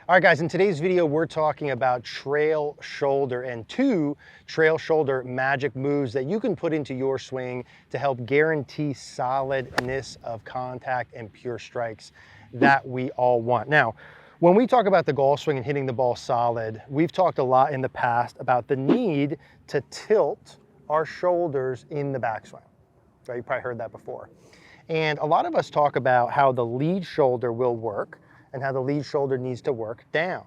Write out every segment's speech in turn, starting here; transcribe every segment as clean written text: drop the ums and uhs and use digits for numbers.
All right, guys, in today's video, we're talking about trail shoulder and 2 trail shoulder magic moves that you can put into your swing to help guarantee solidness of contact and pure strikes that we all want. Now, when we talk about the golf swing and hitting the ball solid, we've talked a lot in the past about the need to tilt our shoulders in the backswing. Right? You probably heard that before. And a lot of us talk about how the lead shoulder will work and how the lead shoulder needs to work down.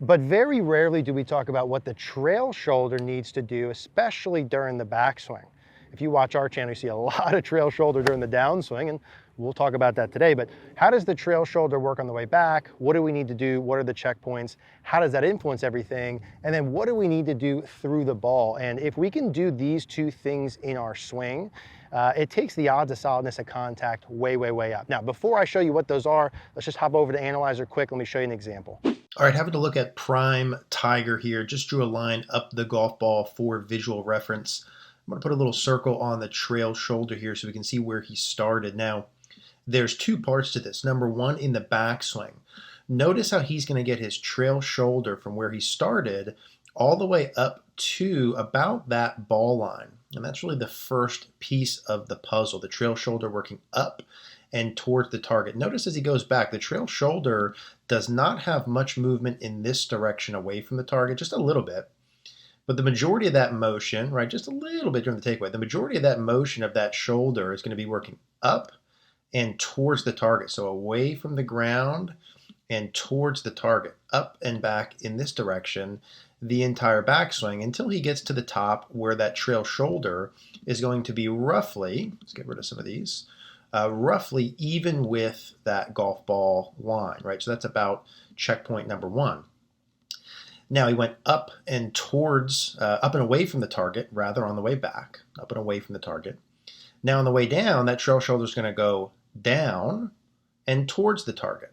But very rarely do we talk about what the trail shoulder needs to do, especially during the backswing. If you watch our channel, you see a lot of trail shoulder during the downswing, and we'll talk about that today. But how does the trail shoulder work on the way back? What do we need to do? What are the checkpoints? How does that influence everything? And then what do we need to do through the ball? And if we can do these 2 things in our swing, it takes the odds of solidness of contact way, way, way up. Now, before I show you what those are, let's just hop over to Analyzer quick. Let me show you an example. All right, having a look at Prime Tiger here. Just drew a line up the golf ball for visual reference. I'm going to put a little circle on the trail shoulder here so we can see where he started. Now, there's 2 parts to this. Number 1, in the backswing. Notice how he's going to get his trail shoulder from where he started all the way up to about that ball line. And that's really the first piece of the puzzle, the trail shoulder working up and towards the target. Notice as he goes back, the trail shoulder does not have much movement in this direction away from the target, just a little bit. But the majority of that motion, right, just a little bit during the takeaway, the majority of that motion of that shoulder is going to be working up and towards the target. So away from the ground and towards the target, up and back in this direction the entire backswing until he gets to the top where that trail shoulder is going to be roughly, let's get rid of some of these, roughly even with that golf ball line, right? So that's about checkpoint number 1. Now he went up and towards, up and away from the target, rather on the way back, up and away from the target. Now on the way down, that trail shoulder is going to go down and towards the target.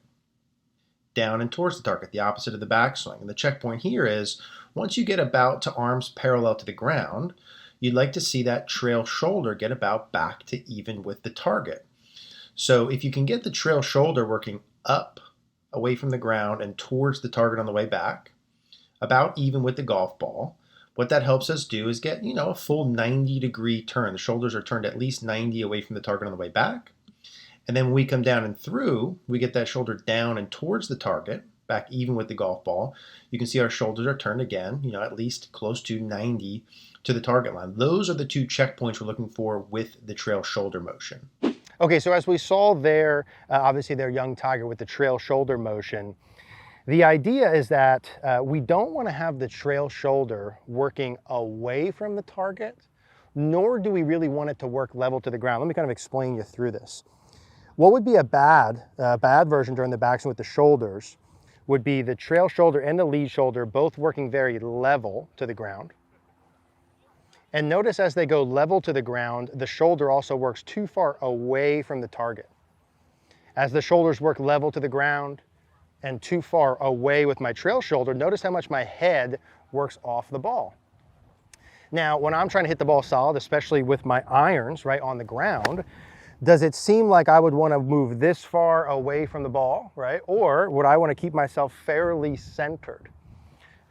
Down and towards the target, the opposite of the backswing. And the checkpoint here is once you get about to arms parallel to the ground, you'd like to see that trail shoulder get about back to even with the target. So if you can get the trail shoulder working up away from the ground and towards the target on the way back, about even with the golf ball, what that helps us do is get, a full 90-degree turn. The shoulders are turned at least 90 away from the target on the way back. And then when we come down and through, we get that shoulder down and towards the target, back even with the golf ball. You can see our shoulders are turned again, at least close to 90 to the target line. Those are the 2 checkpoints we're looking for with the trail shoulder motion. Okay, so as we saw there, obviously their young Tiger with the trail shoulder motion, the idea is that we don't want to have the trail shoulder working away from the target, nor do we really want it to work level to the ground. Let me kind of explain you through this. What would be a bad version during the backswing with the shoulders would be the trail shoulder and the lead shoulder both working very level to the ground. And notice as they go level to the ground, the shoulder also works too far away from the target. As the shoulders work level to the ground and too far away with my trail shoulder, notice how much my head works off the ball. Now, when I'm trying to hit the ball solid, especially with my irons right on the ground, does it seem like I would want to move this far away from the ball, right? Or would I want to keep myself fairly centered?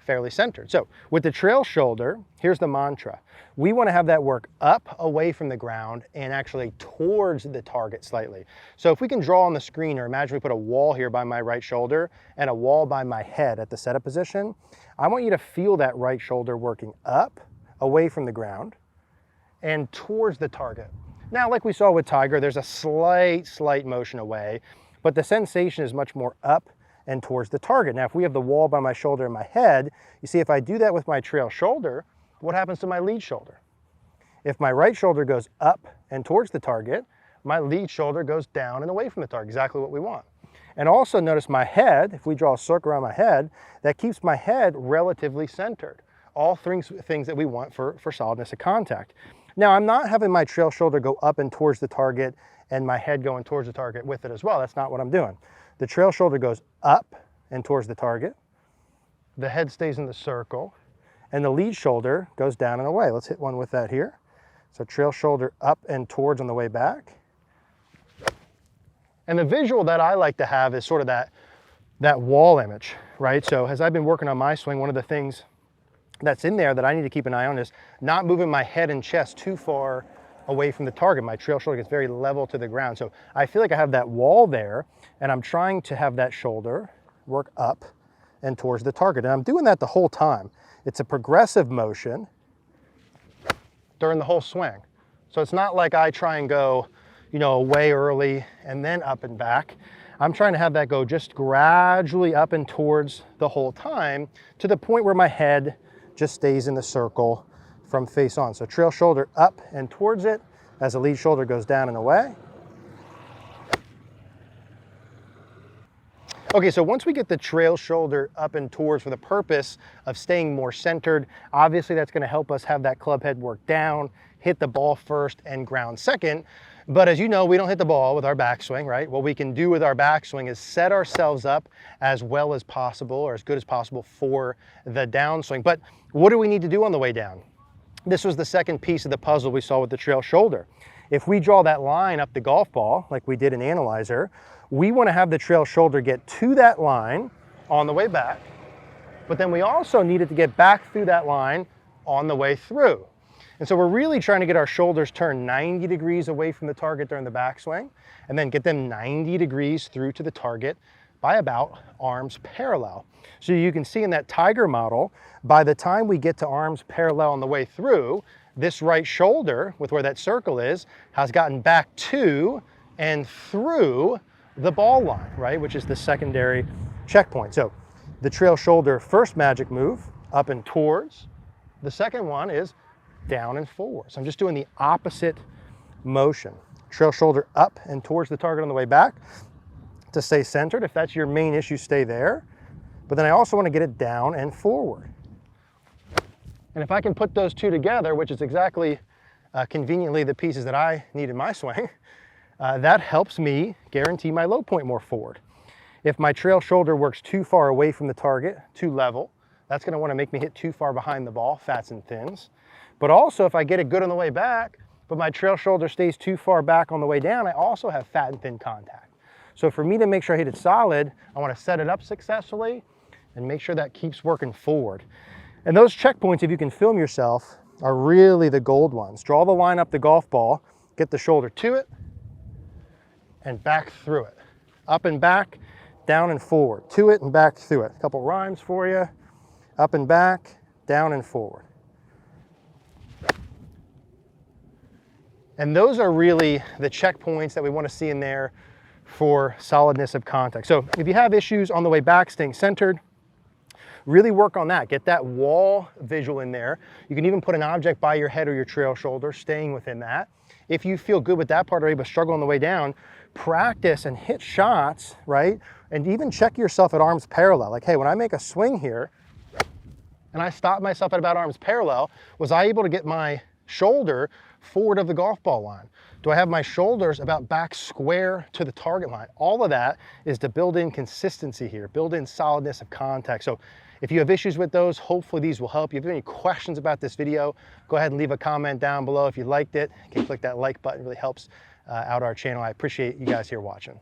Fairly centered. So with the trail shoulder, here's the mantra. We want to have that work up away from the ground and actually towards the target slightly. So if we can draw on the screen, or imagine we put a wall here by my right shoulder and a wall by my head at the setup position, I want you to feel that right shoulder working up away from the ground and towards the target. Now, like we saw with Tiger, there's a slight motion away, but the sensation is much more up and towards the target. Now, if we have the wall by my shoulder and my head, you see if I do that with my trail shoulder, what happens to my lead shoulder? If my right shoulder goes up and towards the target, my lead shoulder goes down and away from the target, exactly what we want. And also notice my head, if we draw a circle around my head, that keeps my head relatively centered. All things that we want for solidness of contact. Now, I'm not having my trail shoulder go up and towards the target and my head going towards the target with it as well. That's not what I'm doing. The trail shoulder goes up and towards the target. The head stays in the circle and the lead shoulder goes down and away. Let's hit one with that here. So trail shoulder up and towards on the way back. And the visual that I like to have is sort of that that wall image, right? So as I've been working on my swing, one of the things that's in there that I need to keep an eye on is not moving my head and chest too far away from the target. My trail shoulder gets very level to the ground. So I feel like I have that wall there, and I'm trying to have that shoulder work up and towards the target. And I'm doing that the whole time. It's a progressive motion during the whole swing. So it's not like I try and go, you know, away early and then up and back. I'm trying to have that go just gradually up and towards the whole time, to the point where my head just stays in the circle from face on. So trail shoulder up and towards it as the lead shoulder goes down and away. Okay, so once we get the trail shoulder up and towards for the purpose of staying more centered, obviously that's going to help us have that club head work down, hit the ball first and ground second. But as you know, we don't hit the ball with our backswing, right? What we can do with our backswing is set ourselves up as well as possible, or as good as possible, for the downswing. But what do we need to do on the way down? This was the second piece of the puzzle we saw with the trail shoulder. If we draw that line up the golf ball, like we did in Analyzer, we want to have the trail shoulder get to that line on the way back, but then we also need it to get back through that line on the way through. And so we're really trying to get our shoulders turned 90 degrees away from the target during the backswing, and then get them 90 degrees through to the target by about arms parallel. So you can see in that Tiger model, by the time we get to arms parallel on the way through, this right shoulder, with where that circle is, has gotten back to and through the ball line, right? Which is the secondary checkpoint. So the trail shoulder first magic move, up and towards. The second one is down and forward. So I'm just doing the opposite motion. Trail shoulder up and towards the target on the way back to stay centered. If that's your main issue, stay there. But then I also want to get it down and forward. And if I can put those two together, which is exactly conveniently the pieces that I need in my swing, that helps me guarantee my low point more forward. If my trail shoulder works too far away from the target, too level, that's going to want to make me hit too far behind the ball, fats and thins. But also, if I get it good on the way back, but my trail shoulder stays too far back on the way down, I also have fat and thin contact. So for me to make sure I hit it solid, I want to set it up successfully and make sure that keeps working forward. And those checkpoints, if you can film yourself, are really the gold ones. Draw the line up the golf ball, get the shoulder to it, and back through it. Up and back, down and forward. To it and back through it. A couple rhymes for you. Up and back, down and forward. And those are really the checkpoints that we want to see in there for solidness of contact. So if you have issues on the way back staying centered, really work on that. Get that wall visual in there. You can even put an object by your head or your trail shoulder, staying within that. If you feel good with that part already but struggle on the way down, practice and hit shots, right? And even check yourself at arms parallel. Like, hey, when I make a swing here and I stop myself at about arms parallel, was I able to get my shoulder forward of the golf ball line? Do I have my shoulders about back square to the target line? All of that is to build in consistency here, build in solidness of contact. So if you have issues with those, hopefully these will help you. If you have any questions about this video, go ahead and leave a comment down below. If you liked it, you can click that like button. It really helps out our channel. I appreciate you guys here watching.